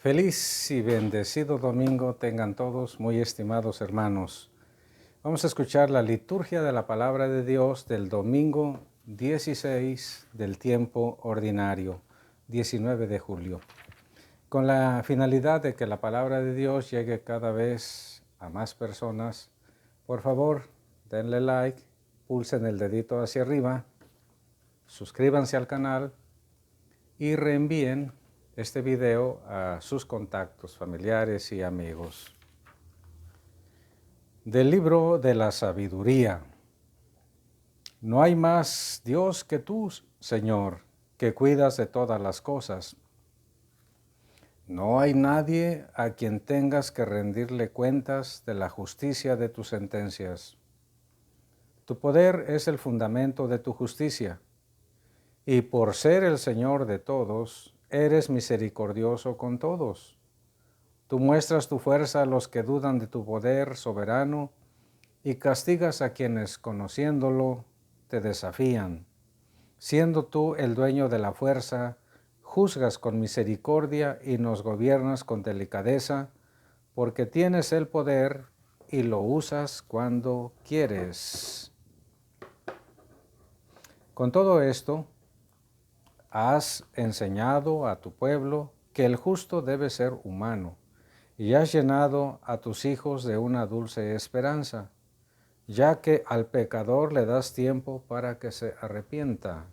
Feliz y bendecido domingo tengan todos, muy estimados hermanos. Vamos a escuchar la liturgia de la palabra de Dios del domingo 16 del tiempo ordinario, 19 de julio, con la finalidad de que la palabra de Dios llegue cada vez a más personas. Por favor, denle like, pulsen el dedito hacia arriba, suscríbanse al canal y reenvíen este video a sus contactos familiares y amigos. Del libro de la sabiduría. No hay más Dios que tú, Señor, que cuidas de todas las cosas. No hay nadie a quien tengas que rendirle cuentas de la justicia de tus sentencias. Tu poder es el fundamento de tu justicia, y por ser el Señor de todos, eres misericordioso con todos. Tú muestras tu fuerza a los que dudan de tu poder soberano y castigas a quienes, conociéndolo, te desafían. Siendo tú el dueño de la fuerza, juzgas con misericordia y nos gobiernas con delicadeza, porque tienes el poder y lo usas cuando quieres. Con todo esto, has enseñado a tu pueblo que el justo debe ser humano, y has llenado a tus hijos de una dulce esperanza, ya que al pecador le das tiempo para que se arrepienta.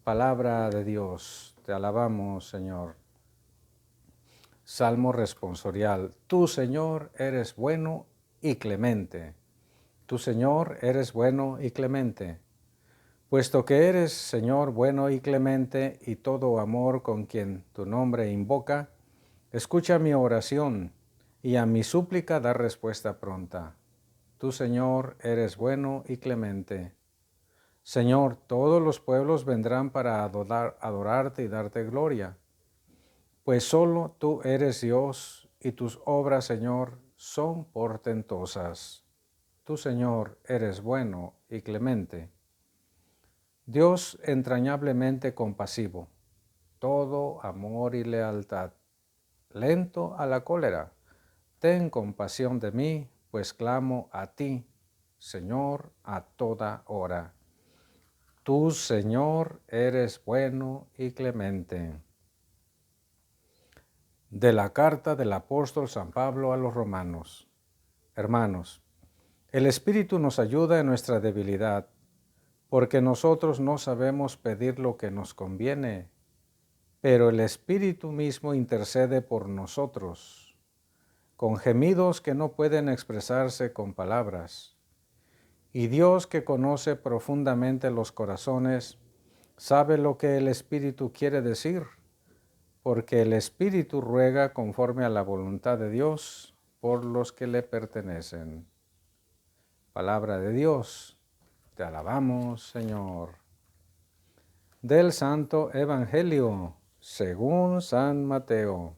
Palabra de Dios, te alabamos, Señor. Salmo responsorial. Tú, Señor, eres bueno y clemente. Tú, Señor, eres bueno y clemente. Puesto que eres, Señor, bueno y clemente, y todo amor con quien tu nombre invoca, escucha mi oración, y a mi súplica da respuesta pronta. Tú, Señor, eres bueno y clemente. Señor, todos los pueblos vendrán para adorarte y darte gloria, pues solo tú eres Dios, y tus obras, Señor, son portentosas. Tú, Señor, eres bueno y clemente. Dios entrañablemente compasivo, todo amor y lealtad, lento a la cólera, ten compasión de mí, pues clamo a ti, Señor, a toda hora. Tú, Señor, eres bueno y clemente. De la carta del apóstol San Pablo a los romanos. Hermanos, el Espíritu nos ayuda en nuestra debilidad, porque nosotros no sabemos pedir lo que nos conviene, pero el Espíritu mismo intercede por nosotros, con gemidos que no pueden expresarse con palabras. Y Dios, que conoce profundamente los corazones, sabe lo que el Espíritu quiere decir, porque el Espíritu ruega conforme a la voluntad de Dios por los que le pertenecen. Palabra de Dios. Te alabamos, Señor. Del Santo Evangelio, según San Mateo.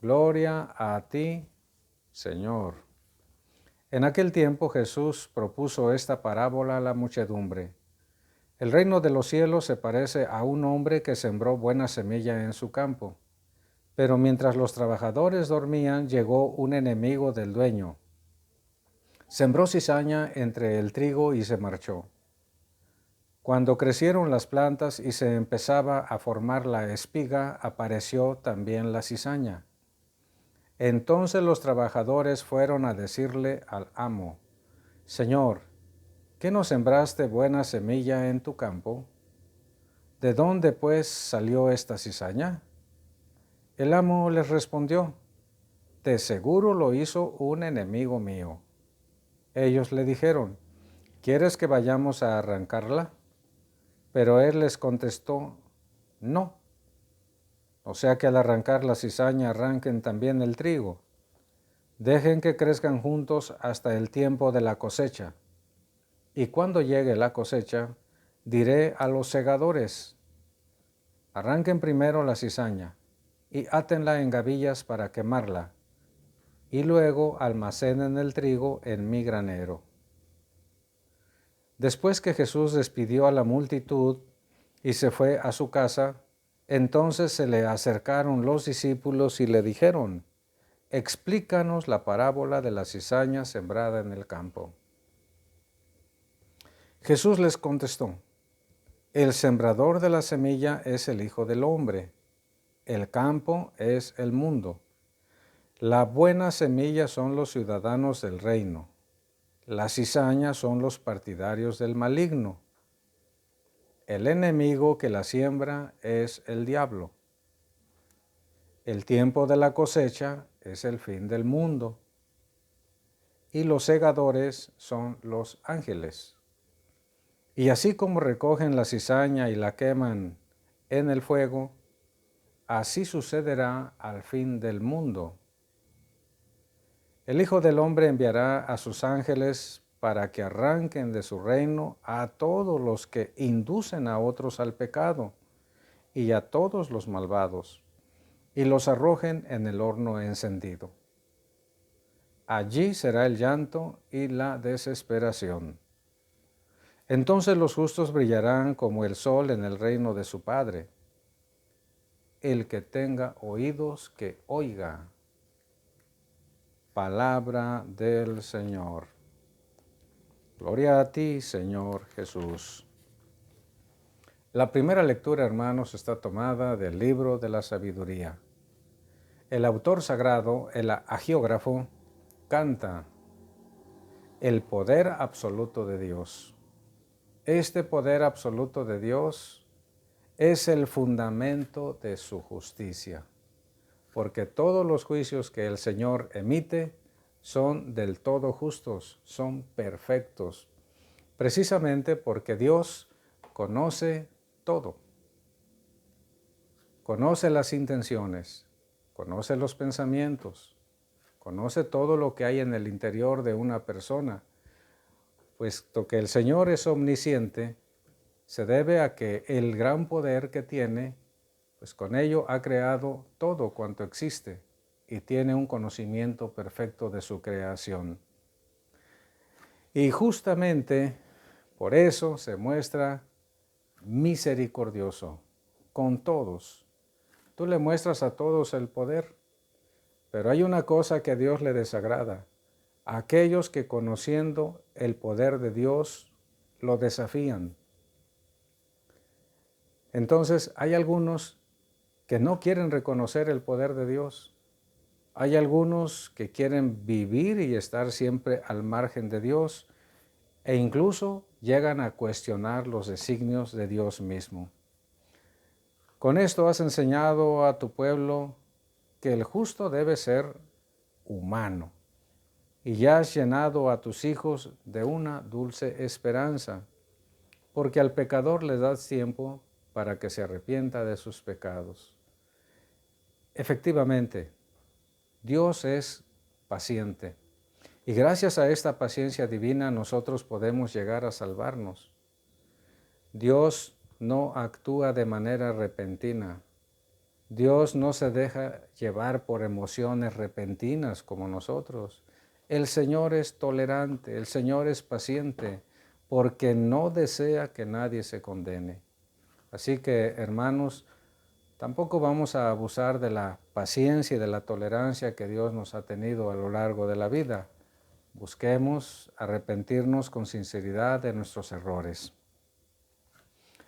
Gloria a ti, Señor. En aquel tiempo Jesús propuso esta parábola a la muchedumbre. El reino de los cielos se parece a un hombre que sembró buena semilla en su campo. Pero mientras los trabajadores dormían, llegó un enemigo del dueño. Sembró cizaña entre el trigo y se marchó. Cuando crecieron las plantas y se empezaba a formar la espiga, apareció también la cizaña. Entonces los trabajadores fueron a decirle al amo: Señor, ¿qué no sembraste buena semilla en tu campo? ¿De dónde pues salió esta cizaña? El amo les respondió: de seguro lo hizo un enemigo mío. Ellos le dijeron: ¿quieres que vayamos a arrancarla? Pero él les contestó: no. O sea que al arrancar la cizaña arranquen también el trigo. Dejen que crezcan juntos hasta el tiempo de la cosecha. Y cuando llegue la cosecha, diré a los segadores: arranquen primero la cizaña y átenla en gavillas para quemarla, y luego almacenen el trigo en mi granero. Después que Jesús despidió a la multitud y se fue a su casa, Entonces se le acercaron los discípulos y le dijeron: explícanos la parábola de la cizaña sembrada en el campo. Jesús les contestó: el sembrador de la semilla es el Hijo del Hombre. El campo es el mundo. La buena semilla son los ciudadanos del reino. La cizaña son los partidarios del maligno. El enemigo que la siembra es el diablo. El tiempo de la cosecha es el fin del mundo. Y los segadores son los ángeles. Y así como recogen la cizaña y la queman en el fuego, así sucederá al fin del mundo. El Hijo del Hombre enviará a sus ángeles para que arranquen de su reino a todos los que inducen a otros al pecado y a todos los malvados, y los arrojen en el horno encendido. Allí será el llanto y la desesperación. Entonces los justos brillarán como el sol en el reino de su Padre. El que tenga oídos, que oiga. Palabra del Señor. Gloria a ti, Señor Jesús. La primera lectura, hermanos, está tomada del libro de la sabiduría. El autor sagrado, el agiógrafo, canta el poder absoluto de Dios. Este poder absoluto de Dios es el fundamento de su justicia, porque todos los juicios que el Señor emite son del todo justos, son perfectos, precisamente porque Dios conoce todo. Conoce las intenciones, conoce los pensamientos, conoce todo lo que hay en el interior de una persona. Puesto que el Señor es omnisciente, se debe a que el gran poder que tiene, pues con ello ha creado todo cuanto existe y tiene un conocimiento perfecto de su creación. Y justamente por eso se muestra misericordioso con todos. Tú le muestras a todos el poder, pero hay una cosa que a Dios le desagrada: aquellos que conociendo el poder de Dios lo desafían. Entonces hay algunos que no quieren reconocer el poder de Dios. Hay algunos que quieren vivir y estar siempre al margen de Dios e incluso llegan a cuestionar los designios de Dios mismo. Con esto has enseñado a tu pueblo que el justo debe ser humano, y ya has llenado a tus hijos de una dulce esperanza, porque al pecador le das tiempo para que se arrepienta de sus pecados. Efectivamente, Dios es paciente, y gracias a esta paciencia divina nosotros podemos llegar a salvarnos. Dios no actúa de manera repentina. Dios no se deja llevar por emociones repentinas como nosotros. El Señor es tolerante, el Señor es paciente, porque no desea que nadie se condene. Así que, hermanos, tampoco vamos a abusar de la paciencia y de la tolerancia que Dios nos ha tenido a lo largo de la vida. Busquemos arrepentirnos con sinceridad de nuestros errores.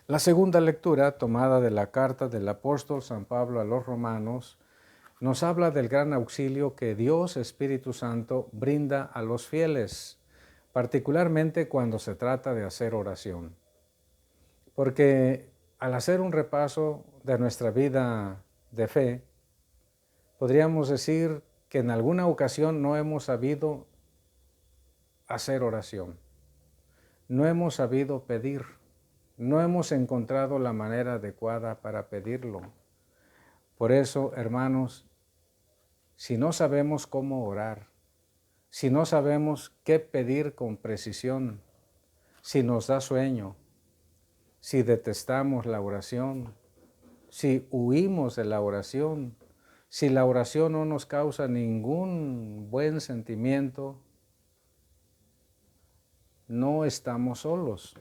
La segunda lectura, tomada de la carta del apóstol San Pablo a los Romanos, nos habla del gran auxilio que Dios Espíritu Santo brinda a los fieles, particularmente cuando se trata de hacer oración. Porque al hacer un repaso de nuestra vida de fe, podríamos decir que en alguna ocasión no hemos sabido hacer oración, no hemos sabido pedir, no hemos encontrado la manera adecuada para pedirlo. Por eso, hermanos, si no sabemos cómo orar, si no sabemos qué pedir con precisión, si nos da sueño, si detestamos la oración, si huimos de la oración, si la oración no nos causa ningún buen sentimiento, no estamos solos.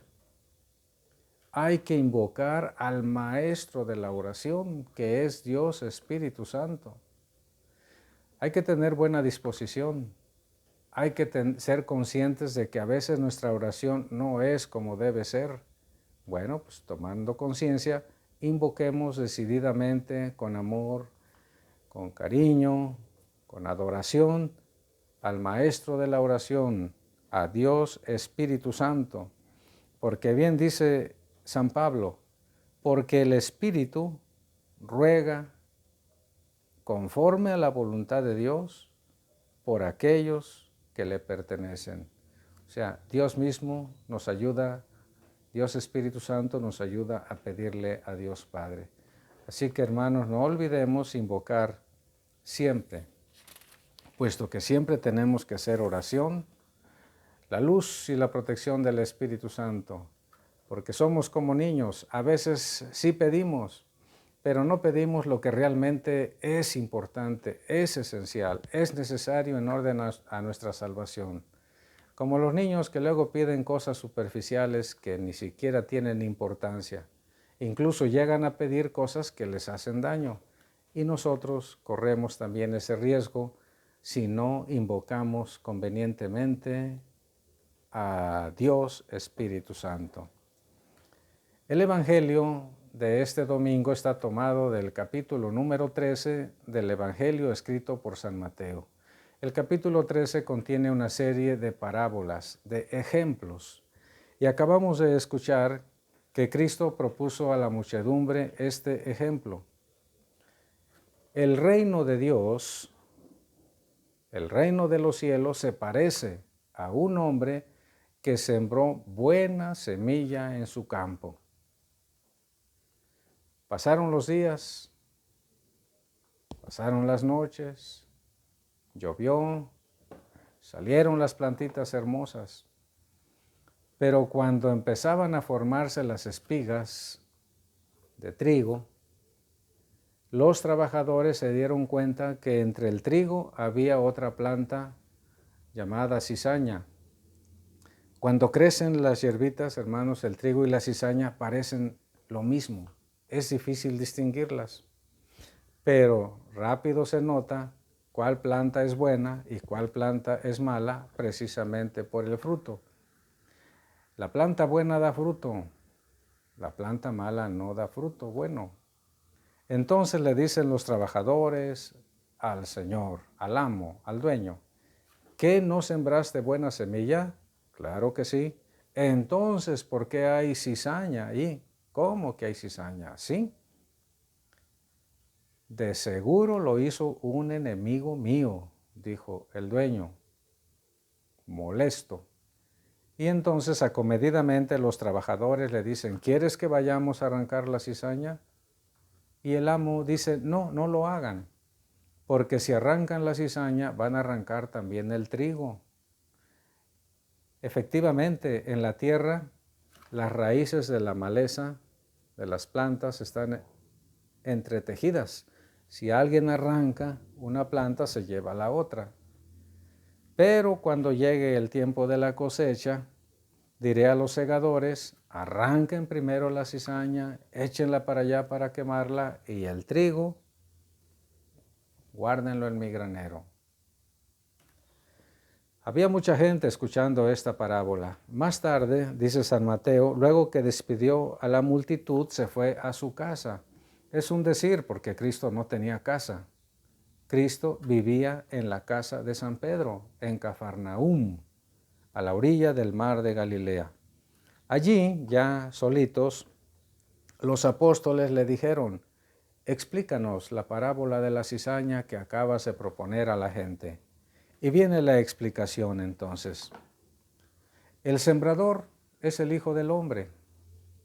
hay que invocar al maestro de la oración, que es Dios Espíritu Santo. Hay que tener buena disposición. Hay que ser conscientes de que a veces nuestra oración no es como debe ser. Bueno, pues tomando conciencia, invoquemos decididamente, con amor, con cariño, con adoración, al Maestro de la oración, a Dios Espíritu Santo. Porque bien dice San Pablo, porque el Espíritu ruega conforme a la voluntad de Dios por aquellos que le pertenecen. O sea, Dios mismo nos ayuda, Dios Espíritu Santo nos ayuda a pedirle a Dios Padre. Así que, hermanos, no olvidemos invocar siempre, puesto que siempre tenemos que hacer oración, la luz y la protección del Espíritu Santo, porque somos como niños, a veces sí pedimos, pero no pedimos lo que realmente es importante, es esencial, es necesario en orden a nuestra salvación. Como los niños que luego piden cosas superficiales que ni siquiera tienen importancia. Incluso llegan a pedir cosas que les hacen daño. Y nosotros corremos también ese riesgo si no invocamos convenientemente a Dios Espíritu Santo. El Evangelio de este domingo está tomado del capítulo número 13 del Evangelio escrito por San Mateo. El capítulo 13 contiene una serie de parábolas, de ejemplos, y acabamos de escuchar que Cristo propuso a la muchedumbre este ejemplo. El reino de Dios, el reino de los cielos, se parece a un hombre que sembró buena semilla en su campo. Pasaron los días, pasaron las noches, llovió, salieron las plantitas hermosas, pero cuando empezaban a formarse las espigas de trigo, los trabajadores se dieron cuenta que entre el trigo había otra planta llamada cizaña. Cuando crecen las hierbitas, hermanos, el trigo y la cizaña parecen lo mismo. Es difícil distinguirlas, pero rápido se nota cuál planta es buena y cuál planta es mala precisamente por el fruto. La planta buena da fruto, la planta mala no da fruto bueno. Entonces le dicen los trabajadores al Señor, al amo, al dueño, ¿qué no sembraste buena semilla? Claro que sí. Entonces, ¿por qué hay cizaña ahí? ¿Cómo que hay cizaña? Sí. De seguro lo hizo un enemigo mío, dijo el dueño, molesto. Y entonces acomedidamente los trabajadores le dicen, ¿quieres que vayamos a arrancar la cizaña? Y el amo dice, no, no lo hagan, porque si arrancan la cizaña van a arrancar también el trigo. Efectivamente, en la tierra, las raíces de la maleza, de las plantas, están entretejidas. Si alguien arranca una planta, se lleva la otra. Pero cuando llegue el tiempo de la cosecha, diré a los segadores, arranquen primero la cizaña, échenla para allá para quemarla, y el trigo, guárdenlo en mi granero. Había mucha gente escuchando esta parábola. Más tarde, dice San Mateo, luego que despidió a la multitud, se fue a su casa. Es un decir, porque Cristo no tenía casa. Cristo vivía en la casa de San Pedro, en Cafarnaúm, a la orilla del mar de Galilea. Allí, ya solitos, los apóstoles le dijeron, explícanos la parábola de la cizaña que acabas de proponer a la gente. Y viene la explicación entonces. El sembrador es el Hijo del Hombre.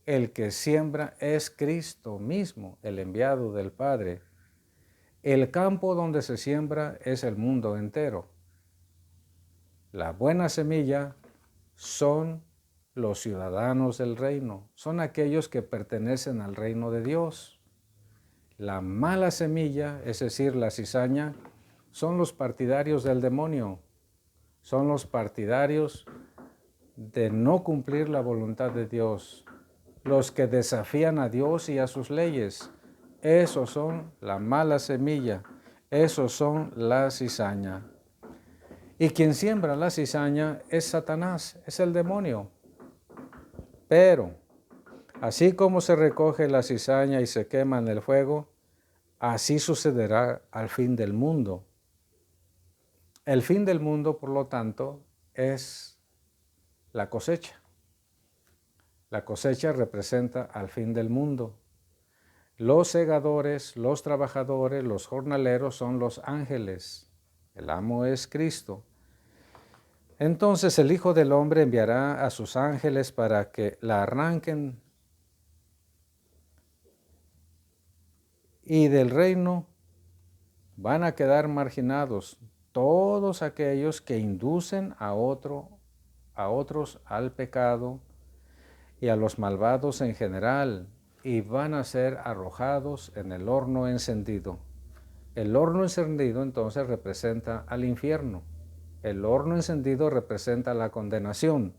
El que siembra es Cristo mismo, el enviado del Padre. El campo donde se siembra es el mundo entero. La buena semilla son los ciudadanos del reino, son aquellos que pertenecen al reino de Dios. La mala semilla, es decir, la cizaña, son los partidarios del demonio, son los partidarios de no cumplir la voluntad de Dios, los que desafían a Dios y a sus leyes. Esos son la mala semilla, esos son la cizaña. Y quien siembra la cizaña es Satanás, es el demonio. Pero, así como se recoge la cizaña y se quema en el fuego, así sucederá al fin del mundo. El fin del mundo, por lo tanto, es la cosecha. La cosecha representa al fin del mundo. Los segadores, los trabajadores, los jornaleros son los ángeles. El amo es Cristo. Entonces el Hijo del Hombre enviará a sus ángeles para que la arranquen y del reino van a quedar marginados todos aquellos que inducen a otros al pecado y a los malvados en general, y van a ser arrojados en el horno encendido. El horno encendido entonces representa al infierno. El horno encendido representa la condenación.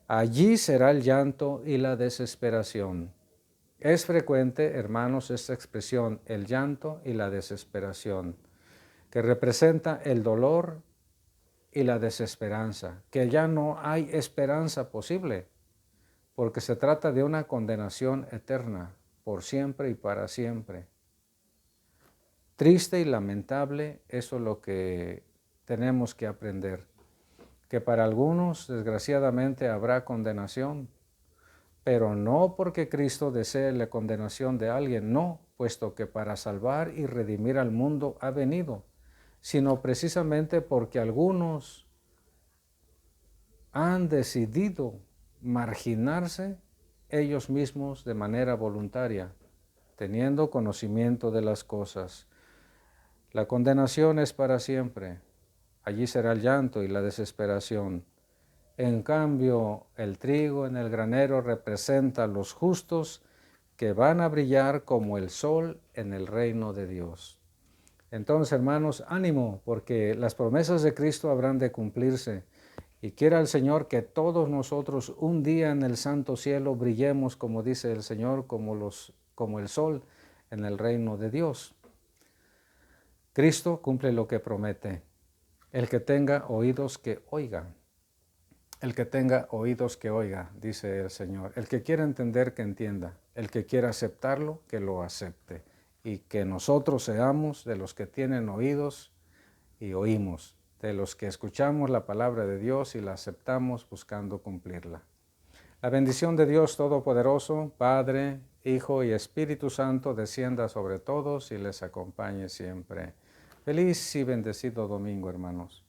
Allí será el llanto y la desesperación. Es frecuente, hermanos, esta expresión, el llanto y la desesperación, que representa el dolor y la desesperanza, que ya no hay esperanza posible, porque se trata de una condenación eterna, por siempre y para siempre. Triste y lamentable, eso es lo que tenemos que aprender, que para algunos, desgraciadamente, habrá condenación, pero no porque Cristo desee la condenación de alguien, no, puesto que para salvar y redimir al mundo ha venido, sino precisamente porque algunos han decidido marginarse ellos mismos de manera voluntaria, teniendo conocimiento de las cosas. La condenación es para siempre. Allí será el llanto y la desesperación. En cambio, el trigo en el granero representa a los justos que van a brillar como el sol en el reino de Dios. Entonces, hermanos, ánimo, porque las promesas de Cristo habrán de cumplirse. Y quiera el Señor que todos nosotros un día en el santo cielo brillemos, como dice el Señor, como el sol en el reino de Dios. Cristo cumple lo que promete. El que tenga oídos que oiga. El que tenga oídos que oiga, dice el Señor. El que quiera entender, que entienda. El que quiera aceptarlo, que lo acepte. Y que nosotros seamos de los que tienen oídos y oímos, de los que escuchamos la palabra de Dios y la aceptamos buscando cumplirla. La bendición de Dios Todopoderoso, Padre, Hijo y Espíritu Santo, descienda sobre todos y les acompañe siempre. Feliz y bendecido domingo, hermanos.